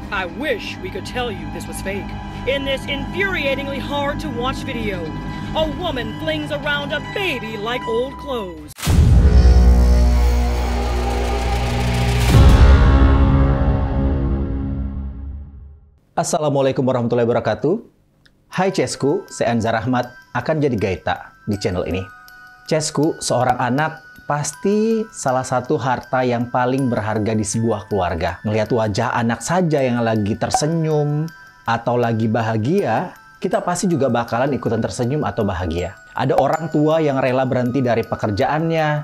I wish we could tell you this was fake. In this infuriatingly hard to watch video, a woman flings around a baby like old clothes. Assalamualaikum warahmatullahi wabarakatuh. Hai Cesku, saya Anzar Ahmad akan jadi gaeta di channel ini. Cesku, seorang anak pasti salah satu harta yang paling berharga di sebuah keluarga. Melihat wajah anak saja yang lagi tersenyum atau lagi bahagia, kita pasti juga bakalan ikutan tersenyum atau bahagia. Ada orang tua yang rela berhenti dari pekerjaannya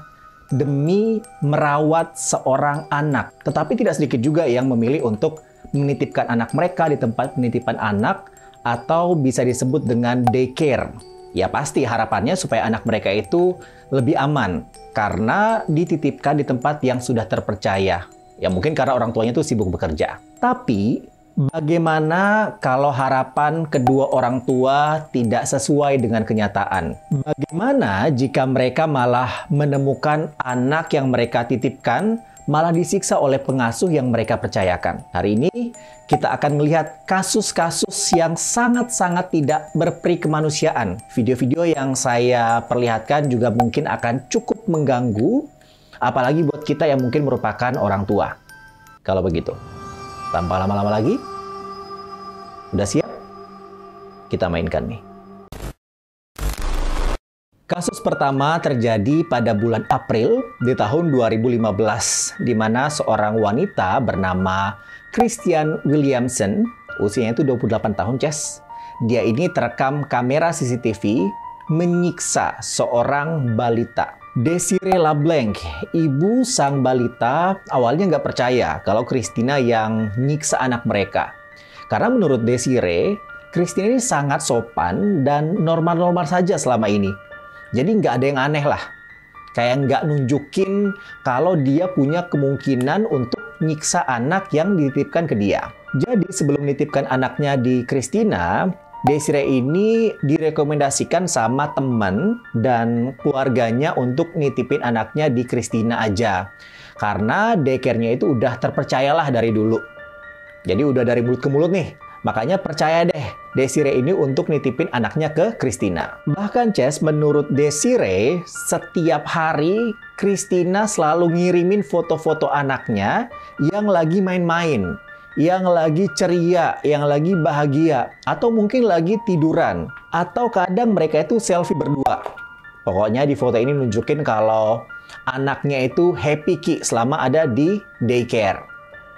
demi merawat seorang anak. Tetapi tidak sedikit juga yang memilih untuk menitipkan anak mereka di tempat penitipan anak atau bisa disebut dengan daycare. Ya pasti harapannya supaya anak mereka itu lebih aman karena dititipkan di tempat yang sudah terpercaya. Ya mungkin karena orang tuanya itu sibuk bekerja. Tapi bagaimana kalau harapan kedua orang tua tidak sesuai dengan kenyataan? Bagaimana jika mereka malah menemukan anak yang mereka titipkan malah disiksa oleh pengasuh yang mereka percayakan? Hari ini kita akan melihat kasus-kasus yang sangat-sangat tidak berperi kemanusiaan. Video-video yang saya perlihatkan juga mungkin akan cukup mengganggu, apalagi buat kita yang mungkin merupakan orang tua. Kalau begitu, tanpa lama-lama lagi, udah siap? Kita mainkan nih. Kasus pertama terjadi pada bulan April di tahun 2015, di mana seorang wanita bernama Christian Williamson, usianya itu 28 tahun, Ces. Dia ini terekam kamera CCTV menyiksa seorang balita. Desiree LeBlanc, ibu sang balita, awalnya nggak percaya kalau Christina yang nyiksa anak mereka. Karena menurut Desiree, Christina ini sangat sopan dan normal-normal saja selama ini. Jadi nggak ada yang aneh lah. Kayak nggak nunjukin kalau dia punya kemungkinan untuk nyiksa anak yang dititipkan ke dia. Jadi sebelum menitipkan anaknya di Christina, Desiree ini direkomendasikan sama teman dan keluarganya untuk nitipin anaknya di Christina aja. Karena daycare-nya itu udah terpercayalah dari dulu. Jadi udah dari mulut ke mulut nih. Makanya percaya deh Desiree ini untuk nitipin anaknya ke Christina. Bahkan Ces, menurut Desiree, setiap hari Christina selalu ngirimin foto-foto anaknya yang lagi main-main, yang lagi ceria, yang lagi bahagia, atau mungkin lagi tiduran. Atau kadang mereka itu selfie berdua. Pokoknya di foto ini nunjukin kalau anaknya itu happy ki selama ada di daycare.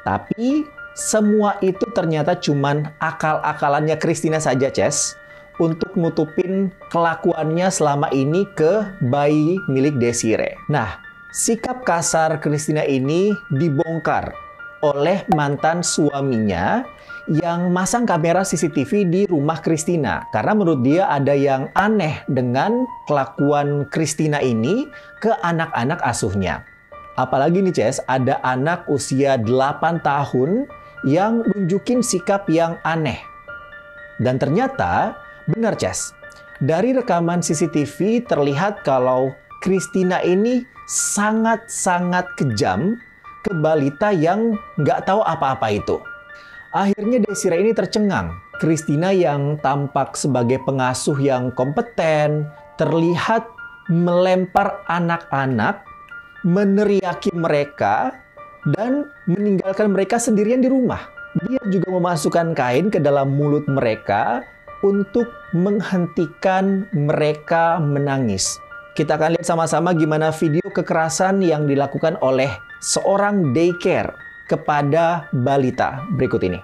Tapi semua itu ternyata cuman akal-akalannya Christina saja, Ces, untuk nutupin kelakuannya selama ini ke bayi milik Desiree. Nah, sikap kasar Christina ini dibongkar oleh mantan suaminya yang masang kamera CCTV di rumah Christina. Karena menurut dia ada yang aneh dengan kelakuan Christina ini ke anak-anak asuhnya. Apalagi nih, Ces, ada anak usia 8 tahun yang nunjukin sikap yang aneh. Dan ternyata, benar Ces, dari rekaman CCTV terlihat kalau Christina ini sangat-sangat kejam ke balita yang nggak tahu apa-apa itu. Akhirnya Desiree ini tercengang. Christina yang tampak sebagai pengasuh yang kompeten, terlihat melempar anak-anak, meneriaki mereka, dan meninggalkan mereka sendirian di rumah. Dia juga memasukkan kain ke dalam mulut mereka untuk menghentikan mereka menangis. Kita akan lihat sama-sama gimana video kekerasan yang dilakukan oleh seorang daycare kepada balita berikut ini.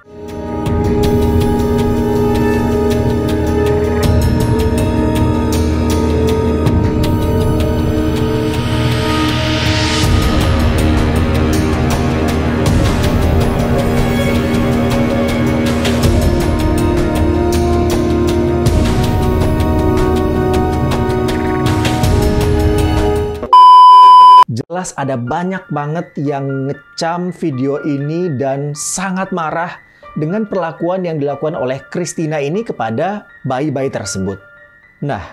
Jelas ada banyak banget yang ngecam video ini dan sangat marah dengan perlakuan yang dilakukan oleh Christina ini kepada bayi-bayi tersebut. Nah,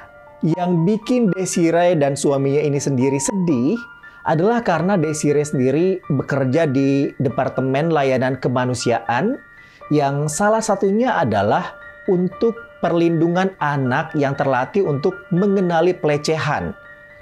yang bikin Desiree dan suaminya ini sendiri sedih adalah karena Desiree sendiri bekerja di Departemen Layanan Kemanusiaan yang salah satunya adalah untuk perlindungan anak yang terlatih untuk mengenali pelecehan.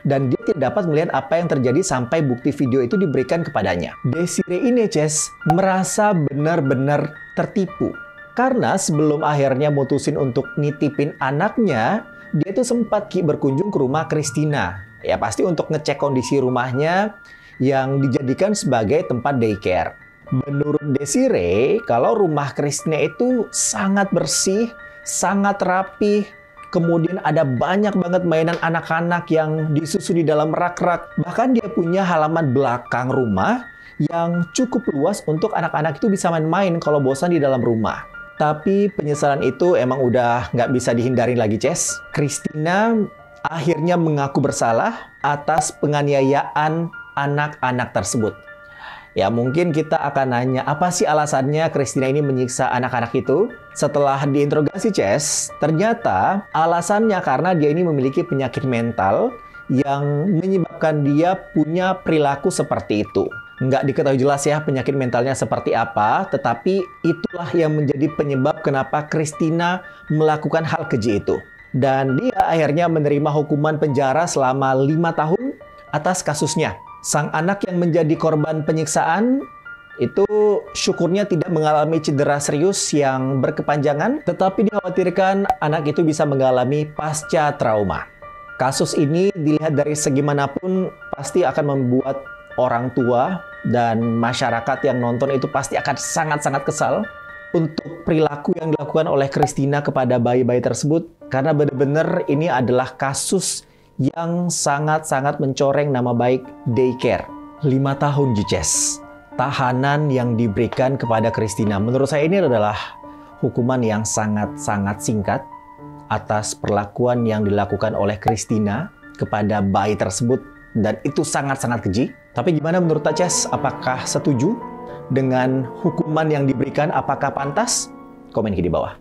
Dan dia tidak dapat melihat apa yang terjadi sampai bukti video itu diberikan kepadanya. Desiree ini, Ces, merasa benar-benar tertipu. Karena sebelum akhirnya mutusin untuk nitipin anaknya, dia itu sempat berkunjung ke rumah Christina. Ya pasti untuk ngecek kondisi rumahnya yang dijadikan sebagai tempat daycare. Menurut Desiree, kalau rumah Christina itu sangat bersih, sangat rapi, kemudian ada banyak banget mainan anak-anak yang disusun di dalam rak-rak. Bahkan dia punya halaman belakang rumah yang cukup luas untuk anak-anak itu bisa main-main kalau bosan di dalam rumah. Tapi penyesalan itu emang udah nggak bisa dihindarin lagi, Ces. Christina akhirnya mengaku bersalah atas penganiayaan anak-anak tersebut. Ya mungkin kita akan nanya, apa sih alasannya Christina ini menyiksa anak-anak itu? Setelah diinterogasi, Ces, ternyata alasannya karena dia ini memiliki penyakit mental yang menyebabkan dia punya perilaku seperti itu. Nggak diketahui jelas ya penyakit mentalnya seperti apa, tetapi itulah yang menjadi penyebab kenapa Christina melakukan hal keji itu. Dan dia akhirnya menerima hukuman penjara selama 5 tahun atas kasusnya. Sang anak yang menjadi korban penyiksaan itu syukurnya tidak mengalami cedera serius yang berkepanjangan, tetapi dikhawatirkan anak itu bisa mengalami pasca trauma. Kasus ini dilihat dari segi manapun pasti akan membuat orang tua dan masyarakat yang nonton itu pasti akan sangat-sangat kesal untuk perilaku yang dilakukan oleh Christina kepada bayi-bayi tersebut, karena benar-benar ini adalah kasus yang sangat-sangat mencoreng nama baik daycare. 5 tahun, Jices, tahanan yang diberikan kepada Christina. Menurut saya ini adalah hukuman yang sangat-sangat singkat atas perlakuan yang dilakukan oleh Christina kepada bayi tersebut. Dan itu sangat-sangat keji. Tapi gimana menurut Taces? Apakah setuju dengan hukuman yang diberikan? Apakah pantas? Komen di bawah.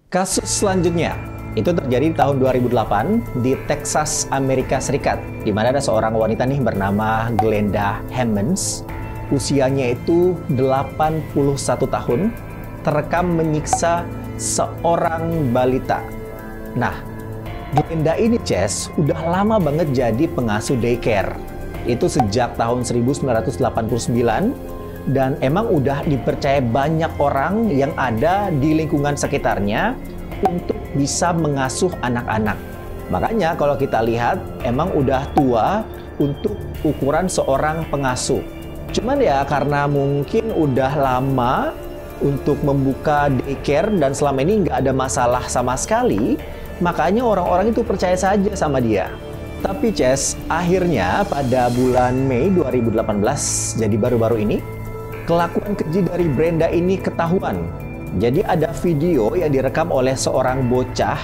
Kasus selanjutnya itu terjadi di tahun 2008 di Texas, Amerika Serikat, di mana ada seorang wanita nih bernama Glenda Hammonds. Usianya itu 81 tahun, terekam menyiksa seorang balita. Nah, Glenda ini, Ces, udah lama banget jadi pengasuh daycare. Itu sejak tahun 1989, dan emang udah dipercaya banyak orang yang ada di lingkungan sekitarnya untuk bisa mengasuh anak-anak. Makanya kalau kita lihat emang udah tua untuk ukuran seorang pengasuh. Cuman ya karena mungkin udah lama untuk membuka daycare dan selama ini nggak ada masalah sama sekali, makanya orang-orang itu percaya saja sama dia. Tapi Ces, akhirnya pada bulan Mei 2018, jadi baru-baru ini, kelakuan keji dari Brenda ini ketahuan. Jadi ada video yang direkam oleh seorang bocah,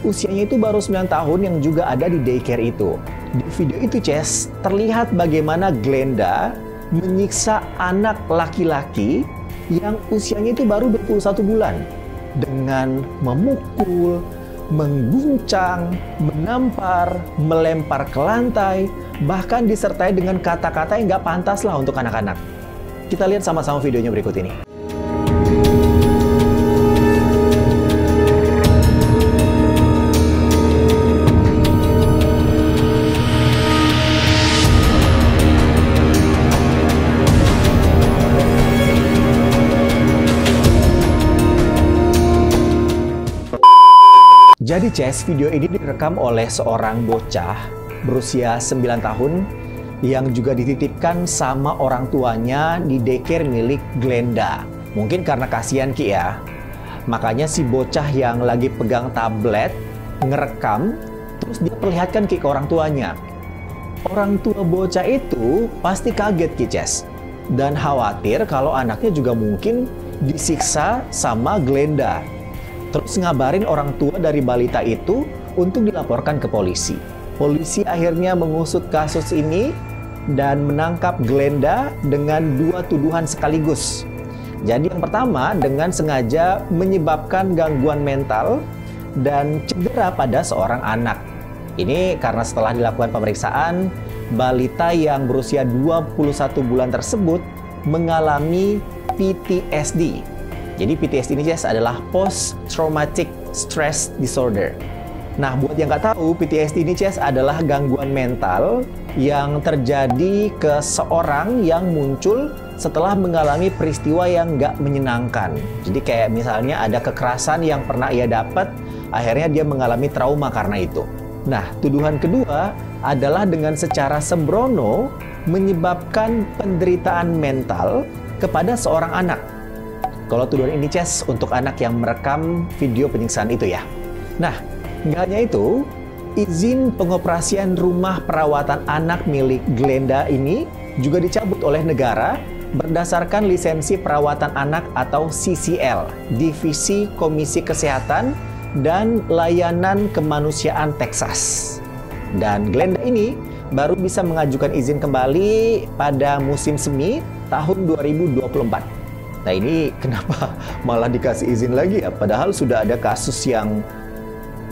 usianya itu baru 9 tahun yang juga ada di daycare itu. Di video itu, Ces, terlihat bagaimana Glenda menyiksa anak laki-laki yang usianya itu baru 21 bulan dengan memukul, mengguncang, menampar, melempar ke lantai, bahkan disertai dengan kata-kata yang nggak pantas lah untuk anak-anak. Kita lihat sama-sama videonya berikut ini. Jadi Ces, video ini direkam oleh seorang bocah berusia 9 tahun yang juga dititipkan sama orang tuanya di daycare milik Glenda. Mungkin karena kasihan Ki ya, makanya si bocah yang lagi pegang tablet ngerekam, terus dia perlihatkan Ki ke orang tuanya. Orang tua bocah itu pasti kaget Ki Ces, dan khawatir kalau anaknya juga mungkin disiksa sama Glenda. Terus ngabarin orang tua dari balita itu untuk dilaporkan ke polisi. Polisi akhirnya mengusut kasus ini dan menangkap Glenda dengan 2 tuduhan sekaligus. Jadi yang pertama dengan sengaja menyebabkan gangguan mental dan cedera pada seorang anak. Ini karena setelah dilakukan pemeriksaan, balita yang berusia 21 bulan tersebut mengalami PTSD. Jadi PTSD ini Jess adalah Post Traumatic Stress Disorder. Nah, buat yang nggak tahu, PTSD ini Jess adalah gangguan mental yang terjadi ke seorang yang muncul setelah mengalami peristiwa yang nggak menyenangkan. Jadi kayak misalnya ada kekerasan yang pernah ia dapat, akhirnya dia mengalami trauma karena itu. Nah, tuduhan kedua adalah dengan secara sembrono menyebabkan penderitaan mental kepada seorang anak. Kalau tuduhan ini Jess untuk anak yang merekam video penyiksaan itu ya. Nah, nggak hanya itu, izin pengoperasian rumah perawatan anak milik Glenda ini juga dicabut oleh negara berdasarkan lisensi perawatan anak atau CCL, Divisi Komisi Kesehatan dan Layanan Kemanusiaan Texas. Dan Glenda ini baru bisa mengajukan izin kembali pada musim semi tahun 2024. Nah, ini kenapa malah dikasih izin lagi ya? Padahal sudah ada kasus yang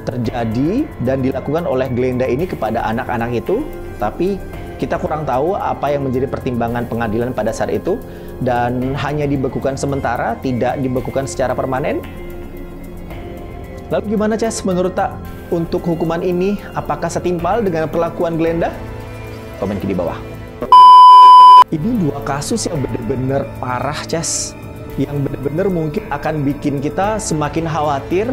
terjadi dan dilakukan oleh Glenda ini kepada anak-anak itu, tapi kita kurang tahu apa yang menjadi pertimbangan pengadilan pada saat itu, dan hanya dibekukan sementara, tidak dibekukan secara permanen. Lalu gimana Ces menurut Tak untuk hukuman ini? Apakah setimpal dengan perlakuan Glenda? Komen di bawah. Ini dua kasus yang benar-benar parah Ces, yang benar-benar mungkin akan bikin kita semakin khawatir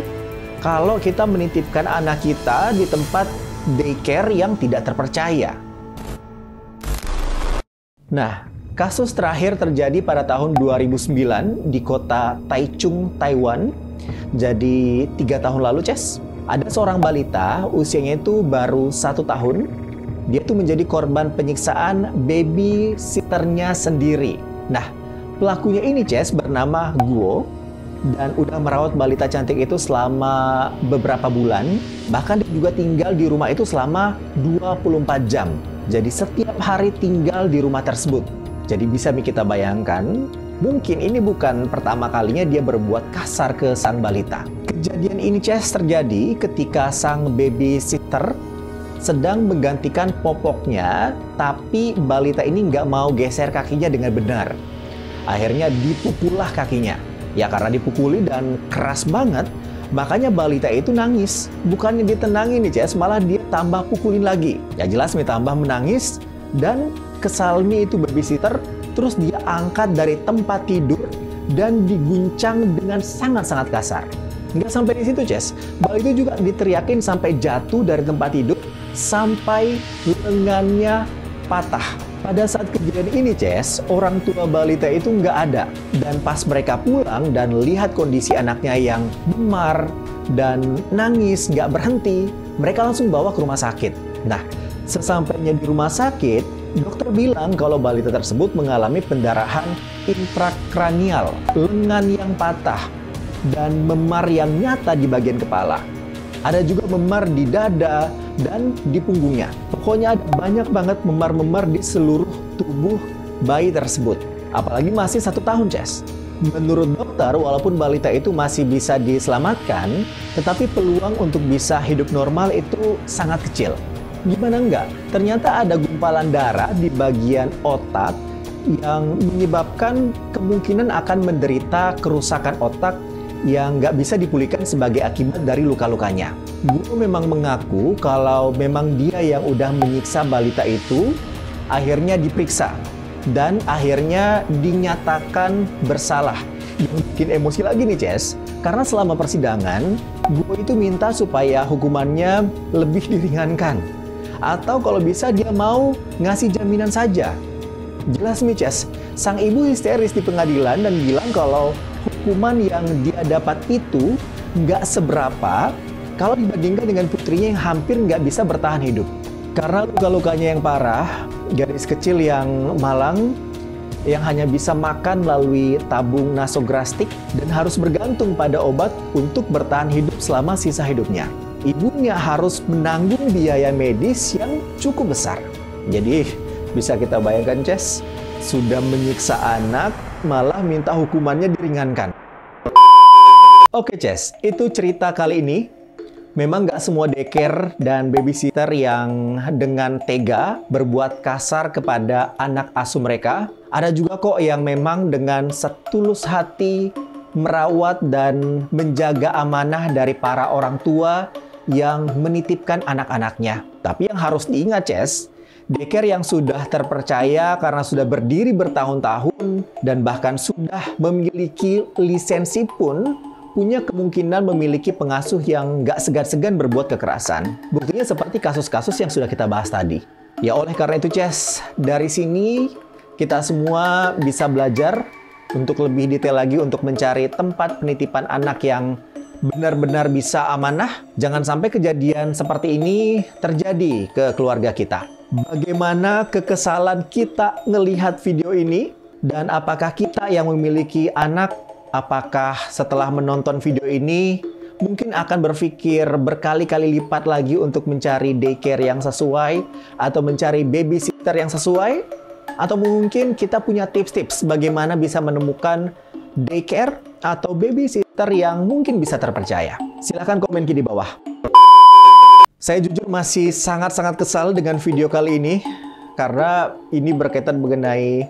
kalau kita menitipkan anak kita di tempat daycare yang tidak terpercaya. Nah, kasus terakhir terjadi pada tahun 2009 di kota Taichung, Taiwan. Jadi 3 tahun lalu, Ces, ada seorang balita usianya itu baru 1 tahun. Dia tuh menjadi korban penyiksaan babysitternya sendiri. Nah, pelakunya ini, Ces, bernama Guo dan udah merawat balita cantik itu selama beberapa bulan. Bahkan dia juga tinggal di rumah itu selama 24 jam. Jadi setiap hari tinggal di rumah tersebut. Jadi bisa kita bayangkan, mungkin ini bukan pertama kalinya dia berbuat kasar ke sang balita. Kejadian ini Ces terjadi ketika sang babysitter sedang menggantikan popoknya, tapi balita ini nggak mau geser kakinya dengan benar. Akhirnya dipukullah kakinya. Ya karena dipukuli dan keras banget, makanya balita itu nangis. Bukannya ditenangin nih Ces, malah dia tambah pukulin lagi. Ya jelas tambah menangis, dan kesalmi itu babysitter, terus dia angkat dari tempat tidur dan diguncang dengan sangat-sangat kasar. Nggak sampai di situ Ces, balita juga diteriakin sampai jatuh dari tempat tidur, sampai lengannya patah. Pada saat kejadian ini Ces, orang tua balita itu nggak ada. Dan pas mereka pulang dan lihat kondisi anaknya yang memar dan nangis nggak berhenti, mereka langsung bawa ke rumah sakit. Nah, sesampainya di rumah sakit, dokter bilang kalau balita tersebut mengalami pendarahan intrakranial, lengan yang patah, dan memar yang nyata di bagian kepala. Ada juga memar di dada dan di punggungnya. Pokoknya ada banyak banget memar-memar di seluruh tubuh bayi tersebut. Apalagi masih 1 tahun, Ces. Menurut dokter, walaupun balita itu masih bisa diselamatkan, tetapi peluang untuk bisa hidup normal itu sangat kecil. Gimana enggak? Ternyata ada gumpalan darah di bagian otak yang menyebabkan kemungkinan akan menderita kerusakan otak yang nggak bisa dipulihkan sebagai akibat dari luka-lukanya. Guo memang mengaku kalau memang dia yang udah menyiksa balita itu, akhirnya diperiksa dan akhirnya dinyatakan bersalah. Yang bikin emosi lagi nih Ces, karena selama persidangan, Guo itu minta supaya hukumannya lebih diringankan. Atau kalau bisa dia mau ngasih jaminan saja. Jelas nih Ces, sang ibu histeris di pengadilan dan bilang kalau hukuman yang dia dapat itu nggak seberapa kalau dibandingkan dengan putrinya yang hampir nggak bisa bertahan hidup. Karena luka-lukanya yang parah, garis kecil yang malang, yang hanya bisa makan melalui tabung nasogastrik dan harus bergantung pada obat untuk bertahan hidup selama sisa hidupnya. Ibunya harus menanggung biaya medis yang cukup besar. Jadi bisa kita bayangkan Ces, sudah menyiksa anak, malah minta hukumannya diringankan. Oke Ces, itu cerita kali ini. Memang nggak semua daycare dan babysitter yang dengan tega berbuat kasar kepada anak asuh mereka. Ada juga kok yang memang dengan setulus hati merawat dan menjaga amanah dari para orang tua yang menitipkan anak-anaknya. Tapi yang harus diingat, Ces, daycare yang sudah terpercaya karena sudah berdiri bertahun-tahun dan bahkan sudah memiliki lisensi pun punya kemungkinan memiliki pengasuh yang nggak segan-segan berbuat kekerasan. Buktinya seperti kasus-kasus yang sudah kita bahas tadi. Ya oleh karena itu, Ces, dari sini kita semua bisa belajar untuk lebih detail lagi untuk mencari tempat penitipan anak yang benar-benar bisa amanah. Jangan sampai kejadian seperti ini terjadi ke keluarga kita. Bagaimana kekesalan kita ngelihat video ini? Dan apakah kita yang memiliki anak, apakah setelah menonton video ini mungkin akan berpikir berkali-kali lipat lagi untuk mencari daycare yang sesuai atau mencari babysitter yang sesuai? Atau mungkin kita punya tips-tips bagaimana bisa menemukan daycare atau babysitter yang mungkin bisa terpercaya? Silahkan komen di bawah. Saya jujur masih sangat-sangat kesal dengan video kali ini karena ini berkaitan mengenai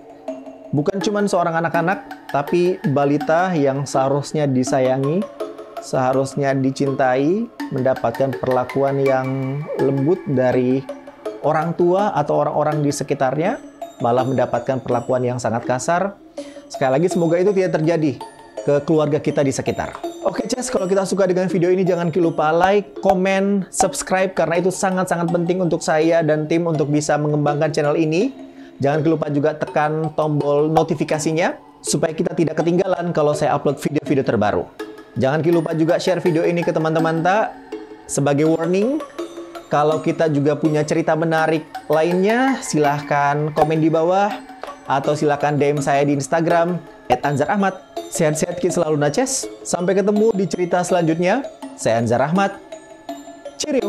bukan cuma seorang anak-anak, tapi balita yang seharusnya disayangi, seharusnya dicintai, mendapatkan perlakuan yang lembut dari orang tua atau orang-orang di sekitarnya, malah mendapatkan perlakuan yang sangat kasar. Sekali lagi, semoga itu tidak terjadi ke keluarga kita di sekitar. Oke, Ces, kalau kita suka dengan video ini, jangan lupa like, komen, subscribe, karena itu sangat-sangat penting untuk saya dan tim untuk bisa mengembangkan channel ini. Jangan lupa juga tekan tombol notifikasinya, supaya kita tidak ketinggalan kalau saya upload video-video terbaru. Jangan lupa juga share video ini ke teman-teman tak. Sebagai warning, kalau kita juga punya cerita menarik lainnya, silahkan komen di bawah. Atau silahkan DM saya di Instagram, @anzarahmad. Sehat-sehat kita selalu, Ces. Sampai ketemu di cerita selanjutnya. Saya Anzar Ahmad. Cheerio!